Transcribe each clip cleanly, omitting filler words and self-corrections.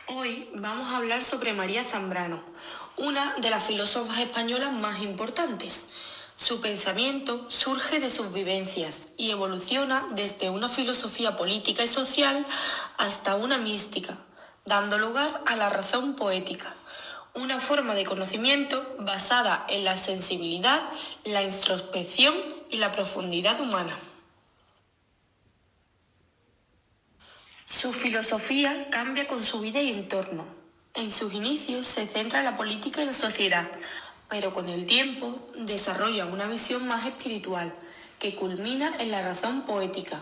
Hoy vamos a hablar sobre María Zambrano, una de las filósofas españolas más importantes. Su pensamiento surge de sus vivencias y evoluciona desde una filosofía política y social hasta una mística, dando lugar a la razón poética, una forma de conocimiento basada en la sensibilidad, la introspección y la profundidad humana. Su filosofía cambia con su vida y entorno. En sus inicios se centra en la política y la sociedad, pero con el tiempo desarrolla una visión más espiritual, que culmina en la razón poética,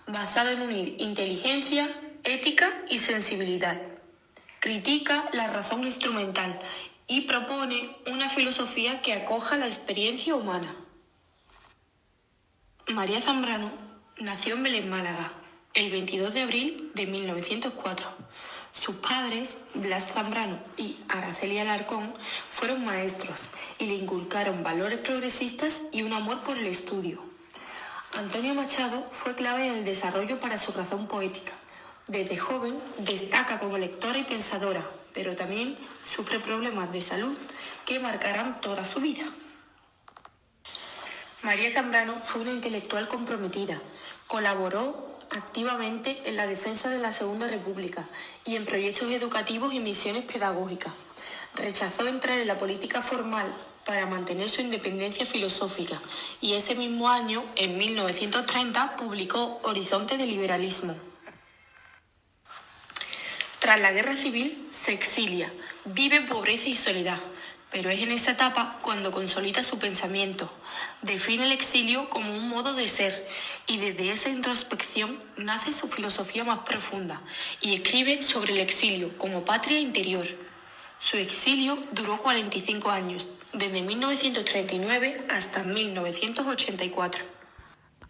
basada en unir inteligencia, ética y sensibilidad. Critica la razón instrumental y propone una filosofía que acoja la experiencia humana. María Zambrano nació en Belén, Málaga, el 22 de abril de 1904. Sus padres, Blas Zambrano y Araceli Alarcón, fueron maestros y le inculcaron valores progresistas y un amor por el estudio. Antonio Machado fue clave en el desarrollo para su razón poética. Desde joven destaca como lectora y pensadora, pero también sufre problemas de salud que marcarán toda su vida. María Zambrano fue una intelectual comprometida. Colaboró activamente en la defensa de la Segunda República y en proyectos educativos y misiones pedagógicas. Rechazó entrar en la política formal para mantener su independencia filosófica y ese mismo año, en 1930, publicó Horizonte del Liberalismo. Tras la Guerra Civil, se exilia, vive en pobreza y soledad, pero es en esa etapa cuando consolida su pensamiento. Define el exilio como un modo de ser y desde esa introspección nace su filosofía más profunda y escribe sobre el exilio como patria interior. Su exilio duró 45 años, desde 1939 hasta 1984.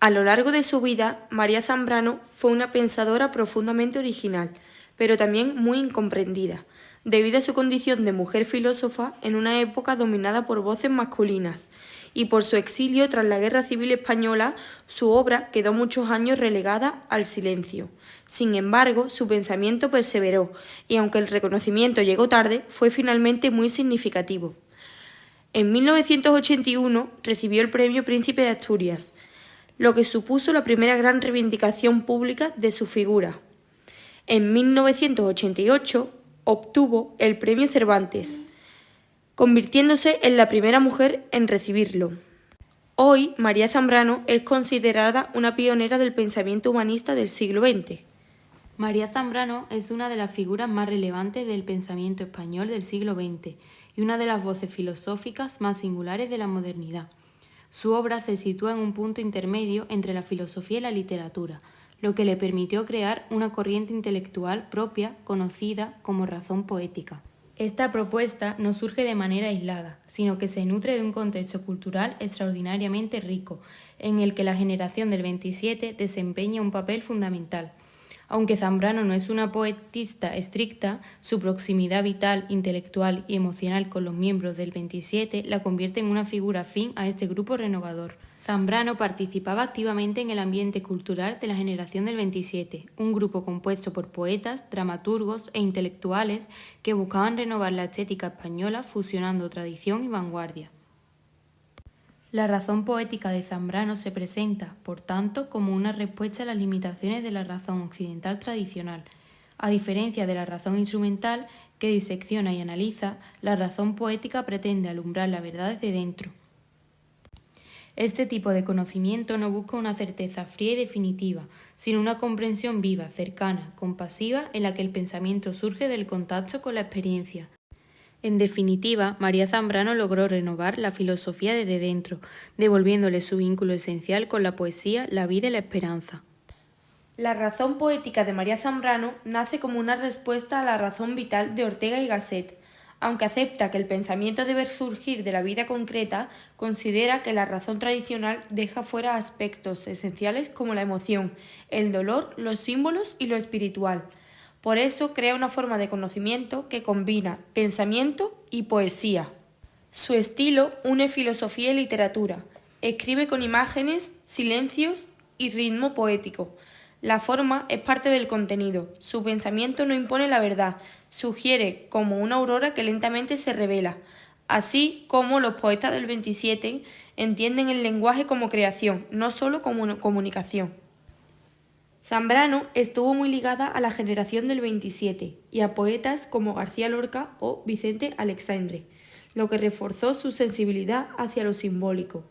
A lo largo de su vida, María Zambrano fue una pensadora profundamente original, pero también muy incomprendida, debido a su condición de mujer filósofa en una época dominada por voces masculinas, y por su exilio tras la Guerra Civil Española, su obra quedó muchos años relegada al silencio. Sin embargo, su pensamiento perseveró, y aunque el reconocimiento llegó tarde, fue finalmente muy significativo. En 1981 recibió el Premio Príncipe de Asturias, lo que supuso la primera gran reivindicación pública de su figura. En 1988 obtuvo el Premio Cervantes, convirtiéndose en la primera mujer en recibirlo. Hoy, María Zambrano es considerada una pionera del pensamiento humanista del siglo XX. María Zambrano es una de las figuras más relevantes del pensamiento español del siglo XX y una de las voces filosóficas más singulares de la modernidad. Su obra se sitúa en un punto intermedio entre la filosofía y la literatura, lo que le permitió crear una corriente intelectual propia conocida como razón poética. Esta propuesta no surge de manera aislada, sino que se nutre de un contexto cultural extraordinariamente rico, en el que la generación del 27 desempeña un papel fundamental. Aunque Zambrano no es una poetista estricta, su proximidad vital, intelectual y emocional con los miembros del 27 la convierte en una figura afín a este grupo renovador. Zambrano participaba activamente en el ambiente cultural de la generación del 27, un grupo compuesto por poetas, dramaturgos e intelectuales que buscaban renovar la estética española fusionando tradición y vanguardia. La razón poética de Zambrano se presenta, por tanto, como una respuesta a las limitaciones de la razón occidental tradicional. A diferencia de la razón instrumental, que disecciona y analiza, la razón poética pretende alumbrar la verdad desde dentro. Este tipo de conocimiento no busca una certeza fría y definitiva, sino una comprensión viva, cercana, compasiva, en la que el pensamiento surge del contacto con la experiencia. En definitiva, María Zambrano logró renovar la filosofía desde dentro, devolviéndole su vínculo esencial con la poesía, la vida y la esperanza. La razón poética de María Zambrano nace como una respuesta a la razón vital de Ortega y Gasset. Aunque acepta que el pensamiento debe surgir de la vida concreta, considera que la razón tradicional deja fuera aspectos esenciales como la emoción, el dolor, los símbolos y lo espiritual. Por eso crea una forma de conocimiento que combina pensamiento y poesía. Su estilo une filosofía y literatura. Escribe con imágenes, silencios y ritmo poético. La forma es parte del contenido. Su pensamiento no impone la verdad, sugiere como una aurora que lentamente se revela. Así como los poetas del 27 entienden el lenguaje como creación, no solo como comunicación. Zambrano estuvo muy ligada a la generación del 27 y a poetas como García Lorca o Vicente Aleixandre, lo que reforzó su sensibilidad hacia lo simbólico.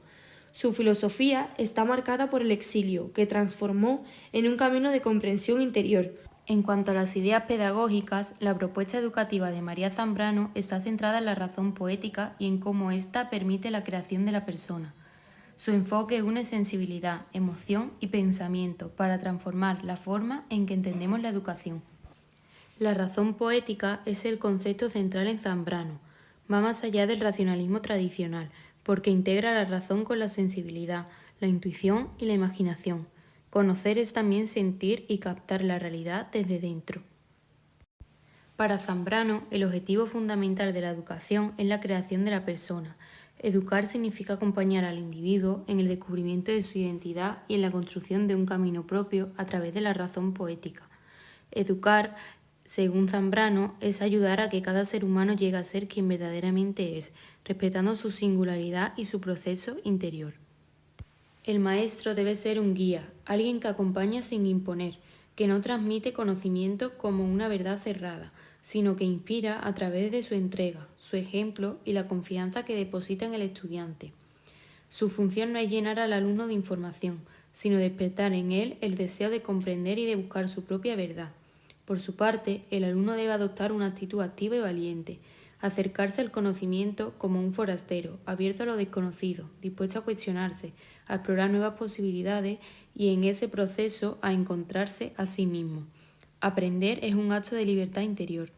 Su filosofía está marcada por el exilio, que transformó en un camino de comprensión interior. En cuanto a las ideas pedagógicas, la propuesta educativa de María Zambrano está centrada en la razón poética y en cómo ésta permite la creación de la persona. Su enfoque une sensibilidad, emoción y pensamiento para transformar la forma en que entendemos la educación. La razón poética es el concepto central en Zambrano, va más allá del racionalismo tradicional, porque integra la razón con la sensibilidad, la intuición y la imaginación. Conocer es también sentir y captar la realidad desde dentro. Para Zambrano, el objetivo fundamental de la educación es la creación de la persona. Educar significa acompañar al individuo en el descubrimiento de su identidad y en la construcción de un camino propio a través de la razón poética. Educar, según Zambrano, es ayudar a que cada ser humano llegue a ser quien verdaderamente es, respetando su singularidad y su proceso interior. El maestro debe ser un guía, alguien que acompaña sin imponer, que no transmite conocimiento como una verdad cerrada, sino que inspira a través de su entrega, su ejemplo y la confianza que deposita en el estudiante. Su función no es llenar al alumno de información, sino despertar en él el deseo de comprender y de buscar su propia verdad. Por su parte, el alumno debe adoptar una actitud activa y valiente, acercarse al conocimiento como un forastero, abierto a lo desconocido, dispuesto a cuestionarse, a explorar nuevas posibilidades y en ese proceso a encontrarse a sí mismo. Aprender es un acto de libertad interior.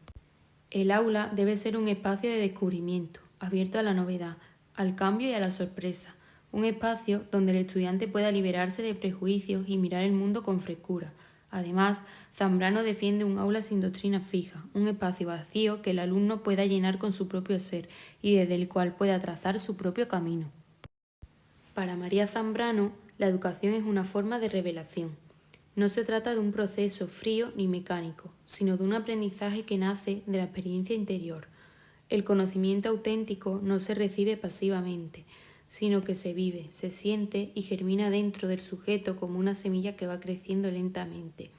El aula debe ser un espacio de descubrimiento, abierto a la novedad, al cambio y a la sorpresa, un espacio donde el estudiante pueda liberarse de prejuicios y mirar el mundo con frescura. Además, Zambrano defiende un aula sin doctrina fija, un espacio vacío que el alumno pueda llenar con su propio ser y desde el cual pueda trazar su propio camino. Para María Zambrano, la educación es una forma de revelación. No se trata de un proceso frío ni mecánico, sino de un aprendizaje que nace de la experiencia interior. El conocimiento auténtico no se recibe pasivamente, sino que se vive, se siente y germina dentro del sujeto como una semilla que va creciendo lentamente.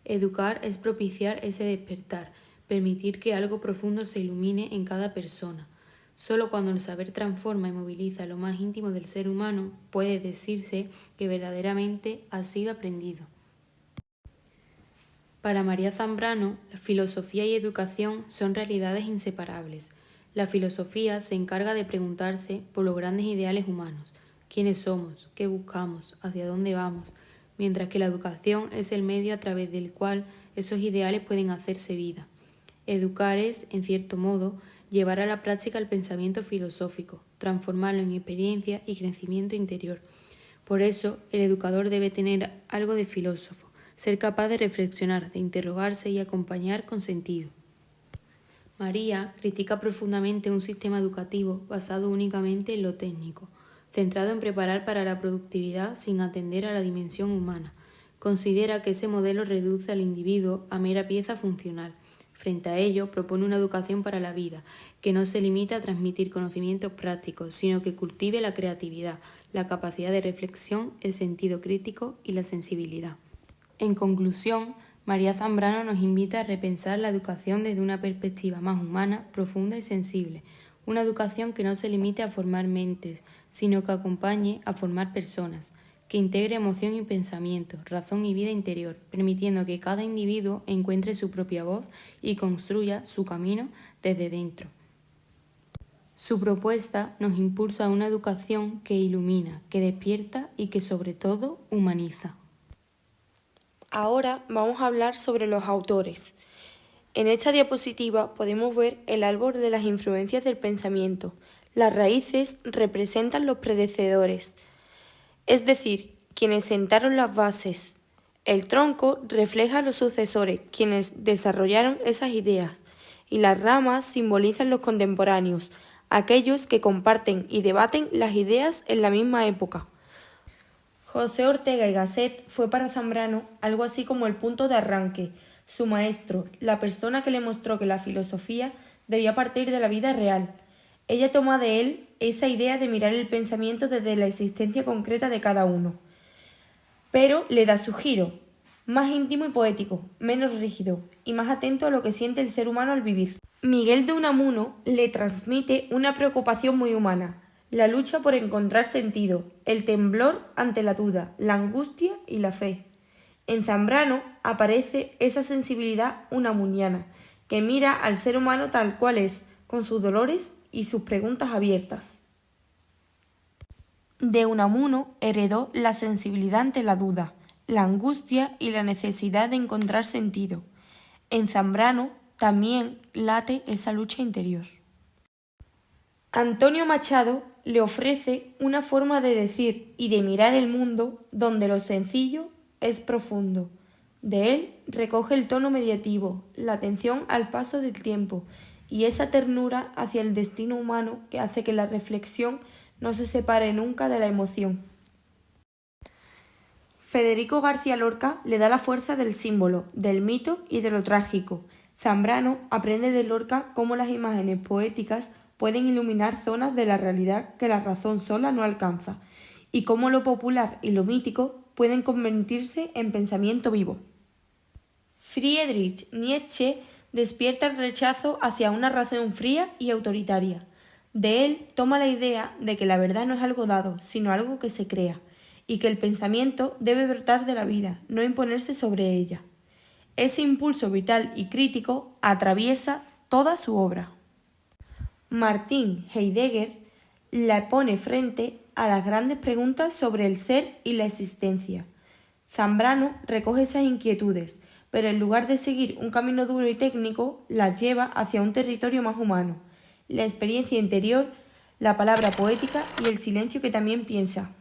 Educar es propiciar ese despertar, permitir que algo profundo se ilumine en cada persona. Solo cuando el saber transforma y moviliza lo más íntimo del ser humano, puede decirse que verdaderamente ha sido aprendido. Para María Zambrano, la filosofía y educación son realidades inseparables. La filosofía se encarga de preguntarse por los grandes ideales humanos, quiénes somos, qué buscamos, hacia dónde vamos, mientras que la educación es el medio a través del cual esos ideales pueden hacerse vida. Educar es, en cierto modo, llevar a la práctica el pensamiento filosófico, transformarlo en experiencia y crecimiento interior. Por eso, el educador debe tener algo de filósofo, ser capaz de reflexionar, de interrogarse y acompañar con sentido. María critica profundamente un sistema educativo basado únicamente en lo técnico, centrado en preparar para la productividad sin atender a la dimensión humana. Considera que ese modelo reduce al individuo a mera pieza funcional. Frente a ello, propone una educación para la vida, que no se limita a transmitir conocimientos prácticos, sino que cultive la creatividad, la capacidad de reflexión, el sentido crítico y la sensibilidad. En conclusión, María Zambrano nos invita a repensar la educación desde una perspectiva más humana, profunda y sensible, una educación que no se limite a formar mentes, sino que acompañe a formar personas, que integre emoción y pensamiento, razón y vida interior, permitiendo que cada individuo encuentre su propia voz y construya su camino desde dentro. Su propuesta nos impulsa a una educación que ilumina, que despierta y que sobre todo humaniza. Ahora vamos a hablar sobre los autores. En esta diapositiva podemos ver el árbol de las influencias del pensamiento. Las raíces representan los predecesores, es decir, quienes sentaron las bases. El tronco refleja a los sucesores, quienes desarrollaron esas ideas, y las ramas simbolizan los contemporáneos, aquellos que comparten y debaten las ideas en la misma época. José Ortega y Gasset fue para Zambrano algo así como el punto de arranque, su maestro, la persona que le mostró que la filosofía debía partir de la vida real. Ella toma de él esa idea de mirar el pensamiento desde la existencia concreta de cada uno, pero le da su giro, más íntimo y poético, menos rígido y más atento a lo que siente el ser humano al vivir. Miguel de Unamuno le transmite una preocupación muy humana, la lucha por encontrar sentido, el temblor ante la duda, la angustia y la fe. En Zambrano aparece esa sensibilidad unamuniana, que mira al ser humano tal cual es, con sus dolores y sus preguntas abiertas. De Unamuno heredó la sensibilidad ante la duda, la angustia y la necesidad de encontrar sentido. En Zambrano también late esa lucha interior. Antonio Machado le ofrece una forma de decir y de mirar el mundo donde lo sencillo es profundo. De él recoge el tono mediativo, la atención al paso del tiempo y esa ternura hacia el destino humano que hace que la reflexión no se separe nunca de la emoción. Federico García Lorca le da la fuerza del símbolo, del mito y de lo trágico. Zambrano aprende de Lorca cómo las imágenes poéticas pueden iluminar zonas de la realidad que la razón sola no alcanza, y cómo lo popular y lo mítico pueden convertirse en pensamiento vivo. Friedrich Nietzsche despierta el rechazo hacia una razón fría y autoritaria. De él toma la idea de que la verdad no es algo dado, sino algo que se crea, y que el pensamiento debe brotar de la vida, no imponerse sobre ella. Ese impulso vital y crítico atraviesa toda su obra. Martin Heidegger la pone frente a las grandes preguntas sobre el ser y la existencia. Zambrano recoge esas inquietudes, pero en lugar de seguir un camino duro y técnico, las lleva hacia un territorio más humano, la experiencia interior, la palabra poética y el silencio que también piensa.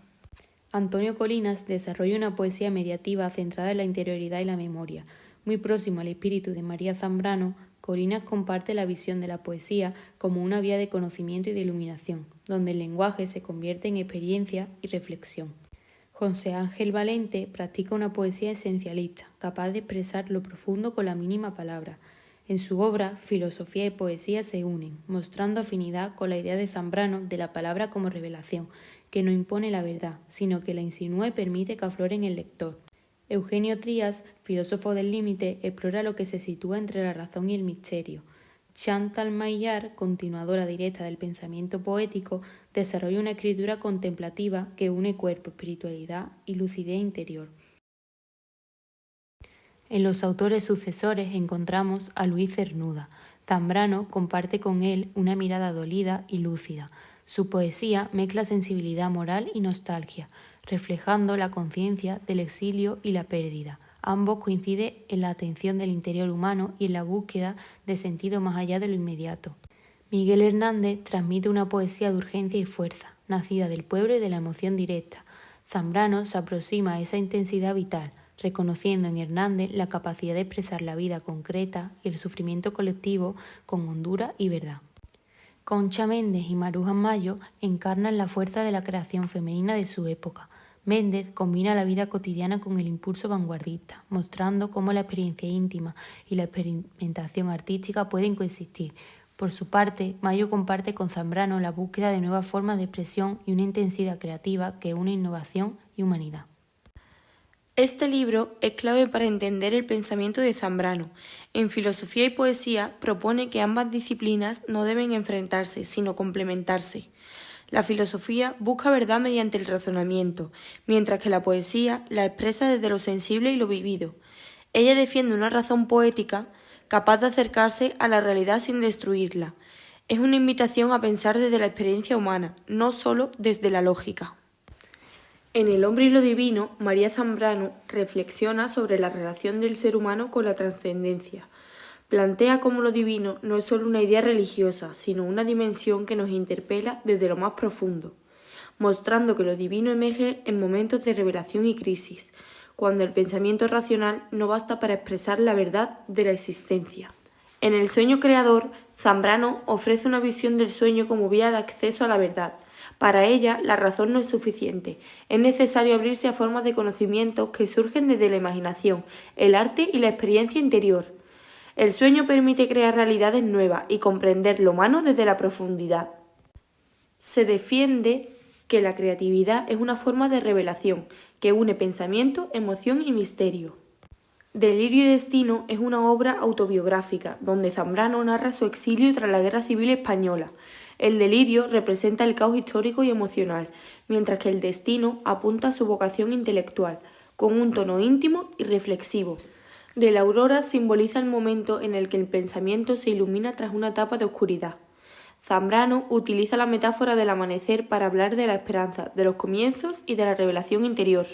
Antonio Colinas desarrolla una poesía mediativa centrada en la interioridad y la memoria. Muy próximo al espíritu de María Zambrano, Colinas comparte la visión de la poesía como una vía de conocimiento y de iluminación, donde el lenguaje se convierte en experiencia y reflexión. José Ángel Valente practica una poesía esencialista, capaz de expresar lo profundo con la mínima palabra. En su obra, filosofía y poesía se unen, mostrando afinidad con la idea de Zambrano de la palabra como revelación, que no impone la verdad, sino que la insinúa y permite que aflore en el lector. Eugenio Trías, filósofo del límite, explora lo que se sitúa entre la razón y el misterio. Chantal Maillard, continuadora directa del pensamiento poético, desarrolla una escritura contemplativa que une cuerpo, espiritualidad y lucidez interior. En los autores sucesores encontramos a Luis Cernuda. Zambrano comparte con él una mirada dolida y lúcida. Su poesía mezcla sensibilidad moral y nostalgia, reflejando la conciencia del exilio y la pérdida. Ambos coinciden en la atención del interior humano y en la búsqueda de sentido más allá de lo inmediato. Miguel Hernández transmite una poesía de urgencia y fuerza, nacida del pueblo y de la emoción directa. Zambrano se aproxima a esa intensidad vital, reconociendo en Hernández la capacidad de expresar la vida concreta y el sufrimiento colectivo con hondura y verdad. Concha Méndez y Maruja Mayo encarnan la fuerza de la creación femenina de su época. Méndez combina la vida cotidiana con el impulso vanguardista, mostrando cómo la experiencia íntima y la experimentación artística pueden coexistir. Por su parte, Mayo comparte con Zambrano la búsqueda de nuevas formas de expresión y una intensidad creativa que une innovación y humanidad. Este libro es clave para entender el pensamiento de Zambrano. En filosofía y poesía propone que ambas disciplinas no deben enfrentarse, sino complementarse. La filosofía busca verdad mediante el razonamiento, mientras que la poesía la expresa desde lo sensible y lo vivido. Ella defiende una razón poética capaz de acercarse a la realidad sin destruirla. Es una invitación a pensar desde la experiencia humana, no solo desde la lógica. En El hombre y lo divino, María Zambrano reflexiona sobre la relación del ser humano con la trascendencia. Plantea cómo lo divino no es solo una idea religiosa, sino una dimensión que nos interpela desde lo más profundo, mostrando que lo divino emerge en momentos de revelación y crisis, cuando el pensamiento racional no basta para expresar la verdad de la existencia. En El sueño creador, Zambrano ofrece una visión del sueño como vía de acceso a la verdad, Para ella, la razón no es suficiente. Es necesario abrirse a formas de conocimientos que surgen desde la imaginación, el arte y la experiencia interior. El sueño permite crear realidades nuevas y comprender lo humano desde la profundidad. Se defiende que la creatividad es una forma de revelación que une pensamiento, emoción y misterio. Delirio y destino es una obra autobiográfica donde Zambrano narra su exilio tras la Guerra Civil Española. El delirio representa el caos histórico y emocional, mientras que el destino apunta a su vocación intelectual, con un tono íntimo y reflexivo. De la aurora simboliza el momento en el que el pensamiento se ilumina tras una etapa de oscuridad. Zambrano utiliza la metáfora del amanecer para hablar de la esperanza, de los comienzos y de la revelación interior.